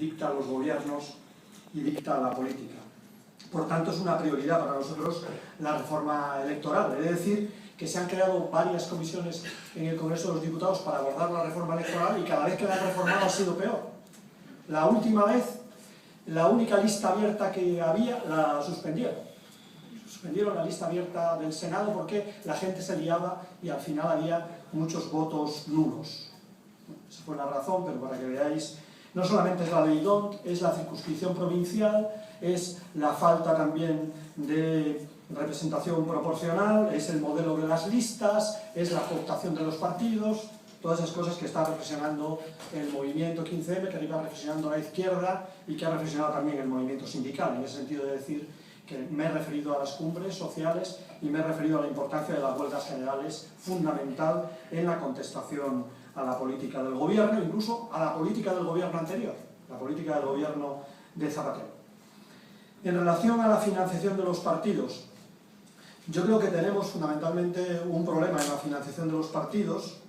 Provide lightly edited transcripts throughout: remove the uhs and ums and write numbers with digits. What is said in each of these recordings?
dicta los gobiernos y dicta la política. Por tanto, es una prioridad para nosotros la reforma electoral. Es decir, que se han creado varias comisiones en el Congreso de los Diputados para abordar la reforma electoral y cada vez que la han reformado ha sido peor. La última vez, la única lista abierta que había, la suspendieron. Suspendieron la lista abierta del Senado porque la gente se liaba y al final había muchos votos nulos. Esa fue la razón, pero para que veáis, no solamente es la ley DONT, es la circunscripción provincial, es la falta también de representación proporcional, es el modelo de las listas, es la cooptación de los partidos, todas esas cosas que está reflexionando el movimiento 15M, que iba reflexionando la izquierda y que ha reflexionado también el movimiento sindical, en ese sentido de decir que me he referido a las cumbres sociales y me he referido a la importancia de las huelgas generales, fundamental en la contestación a la política del gobierno, incluso a la política del gobierno anterior, la política del gobierno de Zapatero. En relación a la financiación de los partidos, yo creo que tenemos fundamentalmente un problema en la financiación de los partidos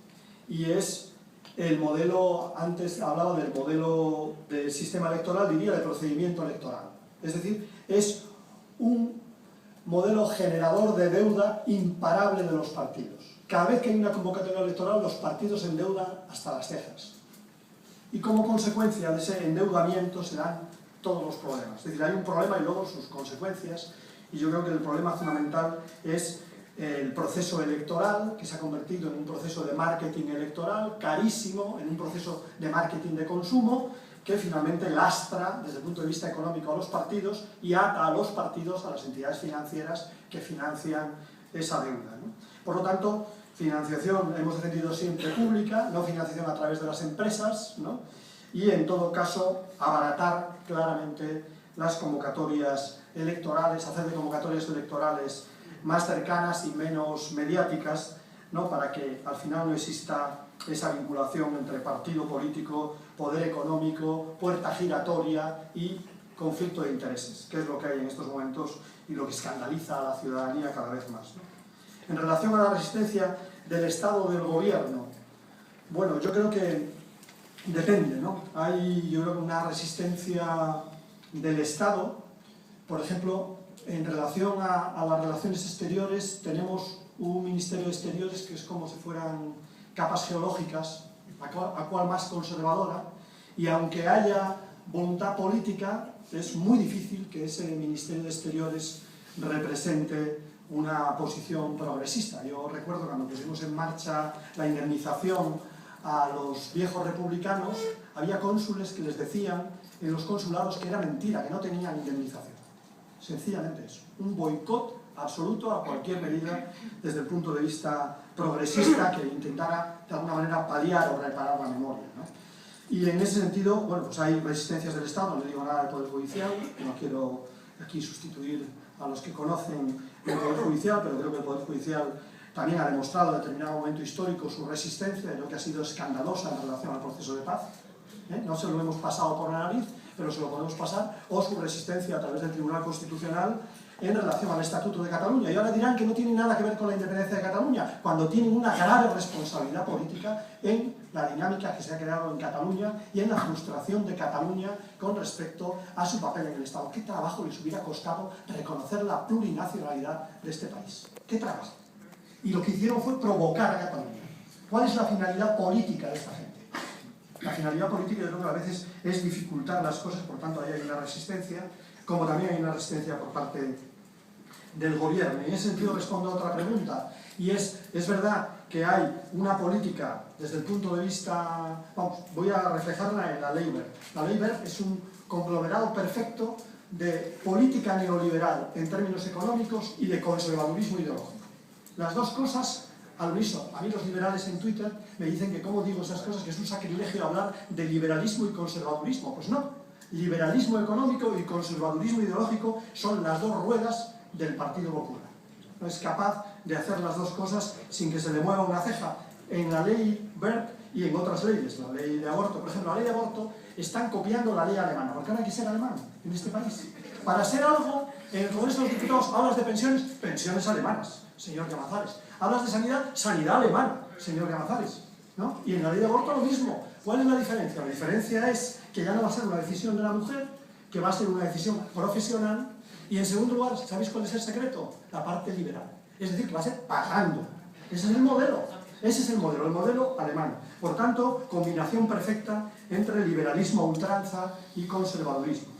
y es el modelo, antes hablaba del modelo del sistema electoral, diría de procedimiento electoral. Es decir, es un modelo generador de deuda imparable de los partidos. Cada vez que hay una convocatoria electoral, los partidos se endeudan hasta las cejas. Y como consecuencia de ese endeudamiento se dan todos los problemas. Es decir, hay un problema y luego sus consecuencias. Y yo creo que el problema fundamental es el proceso electoral, que se ha convertido en un proceso de marketing electoral carísimo, en un proceso de marketing de consumo, que finalmente lastra desde el punto de vista económico a los partidos y ata a los partidos, a las entidades financieras que financian esa deuda, ¿no? Por lo tanto, financiación hemos defendido siempre pública, no financiación a través de las empresas, ¿no? Y en todo caso abaratar claramente las convocatorias electorales, hacer de convocatorias electorales más cercanas y menos mediáticas, ¿no? Para que al final no exista esa vinculación entre partido político, poder económico, puerta giratoria y conflicto de intereses, que es lo que hay en estos momentos y lo que escandaliza a la ciudadanía cada vez más, ¿no? En relación a la resistencia del Estado o del Gobierno, bueno, yo creo que depende, ¿no? Hay, yo creo, una resistencia del Estado, por ejemplo, en relación a las relaciones exteriores, tenemos un Ministerio de Exteriores que es como si fueran capas geológicas, a cual más conservadora, y aunque haya voluntad política, es muy difícil que ese Ministerio de Exteriores represente una posición progresista. Yo recuerdo cuando pusimos en marcha la indemnización a los viejos republicanos, había cónsules que les decían en los consulados que era mentira, que no tenían indemnización. Sencillamente eso, un boicot absoluto a cualquier medida desde el punto de vista progresista que intentara de alguna manera paliar o reparar la memoria, ¿no? Y en ese sentido, bueno, pues hay resistencias del Estado, no le digo nada del Poder Judicial, no quiero aquí sustituir a los que conocen el Poder Judicial, pero creo que el Poder Judicial también ha demostrado en determinado momento histórico su resistencia, creo que ha sido escandalosa en relación al proceso de paz, no se lo hemos pasado por la nariz, pero se lo podemos pasar, o su resistencia a través del Tribunal Constitucional en relación al Estatuto de Cataluña. Y ahora dirán que no tiene nada que ver con la independencia de Cataluña, cuando tienen una grave responsabilidad política en la dinámica que se ha creado en Cataluña y en la frustración de Cataluña con respecto a su papel en el Estado. ¿Qué trabajo les hubiera costado reconocer la plurinacionalidad de este país? ¿Qué trabajo? Y lo que hicieron fue provocar a Cataluña. ¿Cuál es la finalidad política de esta gente? La finalidad política, yo creo que a veces es dificultar las cosas, por tanto ahí hay una resistencia, como también hay una resistencia por parte del gobierno. Y en ese sentido respondo a otra pregunta, y es verdad que hay una política desde el punto de vista, vamos, voy a reflejarla en la Ley Wert. La Ley Wert es un conglomerado perfecto de política neoliberal en términos económicos y de conservadurismo ideológico. Las dos cosas al unísono. A mí los liberales en Twitter me dicen que cómo digo esas cosas, que es un sacrilegio hablar de liberalismo y conservadurismo. Pues no, liberalismo económico y conservadurismo ideológico son las dos ruedas del Partido Popular. No es capaz de hacer las dos cosas sin que se le mueva una ceja. En la ley Wert y en otras leyes, la ley de aborto, por ejemplo, la ley de aborto, están copiando la ley alemana, porque ahora hay que ser alemán en este país. Para ser algo, en el Congreso de los Diputados hablas de pensiones, pensiones alemanas, señor Llamazares. Hablas de sanidad, sanidad alemana, señor Llamazares, ¿no? Y en la ley de aborto lo mismo. ¿Cuál es la diferencia? La diferencia es que ya no va a ser una decisión de la mujer, que va a ser una decisión profesional, y en segundo lugar, ¿sabéis cuál es el secreto? La parte liberal. Es decir, que va a ser pagando. Ese es el modelo. Ese es el modelo alemán. Por tanto, combinación perfecta entre liberalismo a ultranza y conservadurismo.